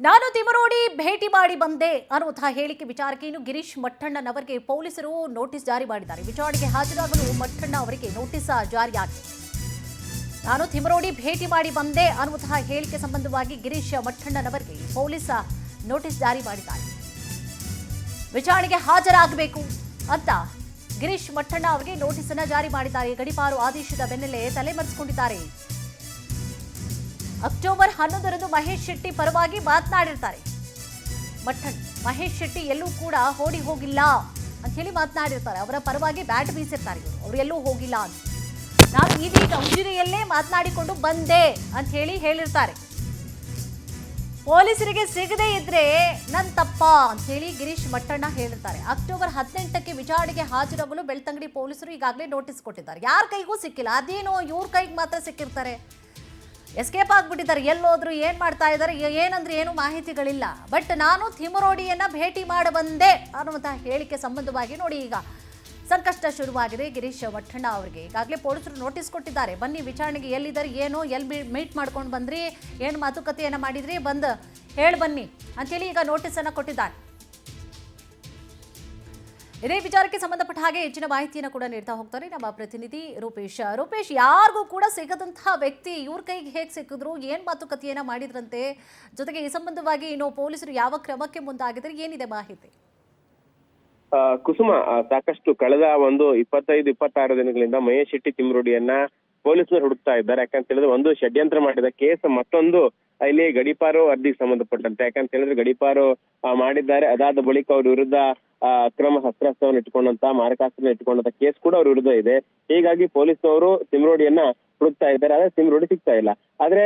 ನಾನು ತಿಮರೋಡಿ ಭೇಟಿ ಮಾಡಿ ಬಂದೆ ಅನ್ನುವಂತಹ ಹೇಳಿಕೆ ವಿಚಾರಕ್ಕೆ ಇನ್ನು ಗಿರೀಶ್ ಮಟ್ಟಣ್ಣನವರಿಗೆ ಪೊಲೀಸರು ನೋಟಿಸ್ ಜಾರಿ ಮಾಡಿದ್ದಾರೆ. ವಿಚಾರಣೆಗೆ ಹಾಜರಾಗಲು ಮಟ್ಟಣ್ಣ ಅವರಿಗೆ ನೋಟಿಸ್ ಜಾರಿಯಾಗಿದೆ. ನಾನು ತಿಮರೋಡಿ ಭೇಟಿ ಮಾಡಿ ಬಂದೆ ಅನ್ನುವಂತಹ ಹೇಳಿಕೆ ಸಂಬಂಧವಾಗಿ ಗಿರೀಶ್ ಮಟ್ಟಣ್ಣನವರಿಗೆ ಪೊಲೀಸ್ ನೋಟಿಸ್ ಜಾರಿ ಮಾಡಿದ್ದಾರೆ. ವಿಚಾರಣೆಗೆ ಹಾಜರಾಗಬೇಕು ಅಂತ ಗಿರೀಶ್ ಮಟ್ಟಣ್ಣ ಅವರಿಗೆ ನೋಟಿಸ್ ಅನ್ನು ಜಾರಿ ಮಾಡಿದ್ದಾರೆ. ಗಡೀಪಾರು ಆದೇಶದ ಬೆನ್ನಲ್ಲೇ ತಲೆಮರೆಸಿಕೊಂಡಿದ್ದಾರೆ. ಅಕ್ಟೋಬರ್ 11ರಂದು ಮಹೇಶ್ ಶೆಟ್ಟಿ ಪರವಾಗಿ ಮಾತನಾಡಿರ್ತಾರೆ ಮಟ್ಟಣ್ಣ. ಮಹೇಶ್ ಶೆಟ್ಟಿ ಎಲ್ಲೂ ಕೂಡ ಓಡಿ ಹೋಗಿಲ್ಲ ಅಂತ ಹೇಳಿ ಮಾತನಾಡಿರ್ತಾರೆ. ಅವರ ಪರವಾಗಿ ಬ್ಯಾಟ್ ಬೀಸಿರ್ತಾರೆ. ಅವರು ಎಲ್ಲೂ ಹೋಗಿಲ್ಲ ಅಂತ. ನಾನು ಇದೀಗ ಉಜಿರೆಯಲ್ಲೇ ಮಾತನಾಡಿಕೊಂಡು ಬಂದೆ ಅಂತ ಹೇಳಿರ್ತಾರೆ. ಪೊಲೀಸರಿಗೆ ಸಿಗದೇ ಇದ್ರೆ ನನ್ ತಪ್ಪ ಅಂತ ಹೇಳಿ ಗಿರೀಶ್ ಮಟ್ಟಣ್ಣ ಹೇಳಿರ್ತಾರೆ. ಅಕ್ಟೋಬರ್ 18ಕ್ಕೆ ವಿಚಾರಣೆಗೆ ಹಾಜರಾಗಲು ಬೆಳ್ತಂಗಡಿ ಪೊಲೀಸರು ಈಗಾಗಲೇ ನೋಟಿಸ್ ಕೊಟ್ಟಿದ್ದಾರೆ. ಯಾರ ಕೈಗೂ ಸಿಕ್ಕಿಲ್ಲ. ಅದೇನೋ ಇವ್ರ ಕೈಗೆ ಮಾತ್ರ ಸಿಕ್ಕಿರ್ತಾರೆ. ಎಸ್ಕೇಪ್ ಆಗ್ಬಿಟ್ಟಿದ್ದಾರೆ. ಎಲ್ಲೋದ್ರು, ಏನ್ ಮಾಡ್ತಾ ಇದ್ದಾರೆ, ಏನಂದ್ರೆ ಏನು ಮಾಹಿತಿಗಳಿಲ್ಲ. ಬಟ್ ನಾನು ತಿಮರೋಡಿಯನ್ನ ಭೇಟಿ ಮಾಡಿ ಬಂದೆ ಅನ್ನುವಂತಹ ಹೇಳಿಕೆ ಸಂಬಂಧವಾಗಿ ನೋಡಿ ಈಗ ಸಂಕಷ್ಟ ಶುರುವಾಗಿದೆ ಗಿರೀಶ್ ಮಟ್ಟಣ್ಣ ಅವರಿಗೆ. ಈಗಾಗಲೇ ಪೊಲೀಸರು ನೋಟಿಸ್ ಕೊಟ್ಟಿದ್ದಾರೆ. ಬನ್ನಿ ವಿಚಾರಣೆಗೆ ಎಲ್ಲಿದ್ದಾರೆ, ಏನು, ಎಲ್ಲಿ ಮೀಟ್ ಮಾಡ್ಕೊಂಡು ಬಂದ್ರಿ, ಏನು ಮಾತುಕತೆಯನ್ನ ಮಾಡಿದ್ರಿ, ಬಂದು ಹೇಳಿ ಬನ್ನಿ ಅಂತೇಳಿ ಈಗ ನೋಟಿಸ್ ಅನ್ನ ಕೊಟ್ಟಿದ್ದಾರೆ. ಇದೇ ವಿಚಾರಕ್ಕೆ ಸಂಬಂಧಪಟ್ಟ ಹಾಗೆ ಹೆಚ್ಚಿನ ಮಾಹಿತಿಯನ್ನು ಕೂಡ ನೀಡ್ತಾ ಹೋಗ್ತಾರೆ ನಮ್ಮ ಪ್ರತಿನಿಧಿ ರೂಪೇಶ್. ಯಾರಿಗೂ ಕೂಡ ಸಿಗದಂತಹ ವ್ಯಕ್ತಿ ಇವ್ರ ಕೈಗೆ ಹೇಗೆ ಸಿಕ್ಕಿದ್ರು, ಏನ್ ಮಾತುಕತೆಯನ್ನ ಮಾಡಿದ್ರಂತೆ, ಜೊತೆಗೆ ಈ ಸಂಬಂಧವಾಗಿ ಇನ್ನು ಪೊಲೀಸರು ಯಾವ ಕ್ರಮಕ್ಕೆ ಮುಂದಾಗಿದ್ರೆ, ಏನಿದೆ ಮಾಹಿತಿ? ಕುಸುಮ, ಸಾಕಷ್ಟು ಕಳೆದ 25-26 ದಿನಗಳಿಂದ ಮಹೇಶ್ ಶೆಟ್ಟಿ ತಿಮರೋಡಿಯನ್ನ ಪೊಲೀಸರು ಹುಡುಕ್ತಾ ಇದ್ದಾರೆ. ಯಾಕಂತ ಹೇಳಿದ್ರೆ ಒಂದು ಷಡ್ಯಂತ್ರ ಮಾಡಿದ ಕೇಸ್, ಮತ್ತೊಂದು ಇಲ್ಲಿ ಗಡೀಪಾರು ಅರ್ಜಿಗೆ ಸಂಬಂಧಪಟ್ಟಂತೆ. ಯಾಕಂತ ಹೇಳಿದ್ರೆ ಗಡೀಪಾರು ಮಾಡಿದ್ದಾರೆ. ಅದಾದ ಬಳಿಕ ಅವ್ರ ವಿರುದ್ಧ ಅಕ್ರಮ ಶಸ್ತ್ರಾಸ್ತ್ರವನ್ನು ಇಟ್ಕೊಂಡಂತ, ಮಾರಕಾಸ್ತ್ರನ ಇಟ್ಕೊಂಡಂತ ಕೇಸ್ ಕೂಡ ಅವ್ರ ವಿರುದ್ಧ ಇದೆ. ಹೀಗಾಗಿ ಪೊಲೀಸರು ತಿಮರೋಡಿಯನ್ನ ಹುಡುಕ್ತಾ ಇದ್ದಾರೆ. ಆದ್ರೆ ತಿಮರೋಡಿ ಸಿಗ್ತಾ ಇಲ್ಲ. ಆದ್ರೆ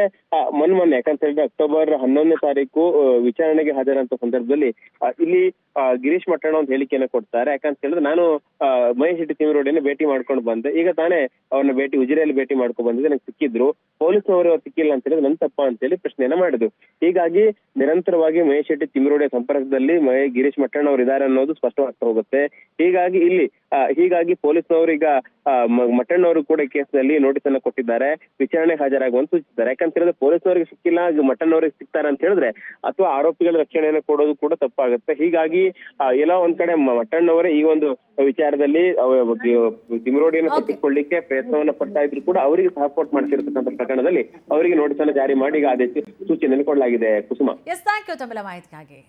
ಮೊನ್ನೆ ಯಾಕಂತ ಹೇಳಿದ್ರೆ ಅಕ್ಟೋಬರ್ 11ನೇ ತಾರೀಕು ವಿಚಾರಣೆಗೆ ಹಾಜರಂತ ಸಂದರ್ಭದಲ್ಲಿ ಇಲ್ಲಿ ಗಿರೀಶ್ ಮಟ್ಟಣ್ಣ ಒಂದು ಹೇಳಿಕೆಯನ್ನು ಕೊಡ್ತಾರೆ. ಯಾಕಂತ ಹೇಳಿದ್ರೆ ನಾನು ಮಹೇಶ್ ಶೆಟ್ಟಿ ತಿಮರೋಡಿಯನ್ನ ಭೇಟಿ ಮಾಡ್ಕೊಂಡು ಬಂದೆ. ಈಗ ತಾನೇ ಅವ್ರನ್ನ ಉಜಿರೆಯಲ್ಲಿ ಭೇಟಿ ಮಾಡ್ಕೊಂಡು ಬಂದಿದ್ದೆ, ನಂಗೆ ಸಿಕ್ಕಿದ್ರು. ಪೊಲೀಸರು ಸಿಕ್ಕಿಲ್ಲ ಅಂತ ಹೇಳಿದ್ರೆ ನನ್ ತಪ್ಪ ಅಂತ ಹೇಳಿ ಪ್ರಶ್ನೆಯನ್ನ ಮಾಡಿದ್ರು. ಹೀಗಾಗಿ ನಿರಂತರವಾಗಿ ಮಹೇಶ್ ಶೆಟ್ಟಿ ತಿಮರೋಡಿಯ ಸಂಪರ್ಕದಲ್ಲಿ ಗಿರೀಶ್ ಮಟ್ಟಣ್ಣ ಅವರು ಇದ್ದಾರೆ ಅನ್ನೋದು ಸ್ಪಷ್ಟವಾಗ್ತಾ ಹೋಗುತ್ತೆ. ಹೀಗಾಗಿ ಪೊಲೀಸ್ನವರು ಈಗ ಮಟ್ಟಣ್ಣ ಅವರು ಕೂಡ ಕೇಸ್ನಲ್ಲಿ ನೋಟಿಸ್ ಅನ್ನ ಕೊಟ್ಟಿದ್ದಾರೆ. ವಿಚಾರಣೆ ಹಾಜರಾಗುವಂತ ಸೂಚಿಸಿದ್ದಾರೆ. ಯಾಕಂತ ಹೇಳಿದ್ರೆ ಪೊಲೀಸ್ನವರಿಗೆ ಸಿಕ್ಕಿಲ್ಲ, ಮಟ್ಟಣ್ಣ ಅವರಿಗೆ ಸಿಗ್ತಾರೆ ಅಂತ ಹೇಳಿದ್ರೆ ಅಥವಾ ಆರೋಪಿಗಳ ರಕ್ಷಣೆಯನ್ನು ಕೊಡೋದು ಕೂಡ ತಪ್ಪಾಗುತ್ತೆ. ಹೀಗಾಗಿ ಎಲ್ಲೋ ಒಂದ್ ಕಡೆ ಮಟ್ಟಣ್ಣವರೇ ಈ ಒಂದು ವಿಚಾರದಲ್ಲಿ ತಿಮರೋಡಿಯನ್ನು ತಪ್ಪಿಸಿಕೊಳ್ಳಿಕ್ಕೆ ಪ್ರಯತ್ನವನ್ನ ಪಡ್ತಾ ಇದ್ರು ಕೂಡ ಅವರಿಗೆ ಸಪೋರ್ಟ್ ಮಾಡ್ತಿರ್ತಕ್ಕಂಥ ಪ್ರಕರಣದಲ್ಲಿ ಅವರಿಗೆ ನೋಟಿಸ್ ಅನ್ನು ಜಾರಿ ಮಾಡಿ ಈಗ ಆದೇಶ ಸೂಚನೆಯನ್ನು ಕೊಡಲಾಗಿದೆ. ಕುಸುಮ, ಎಸ್, ಥ್ಯಾಂಕ್ ಯು ತಮ್ಮೆಲ್ಲ ಮಾಹಿತಿಗಾಗಿ.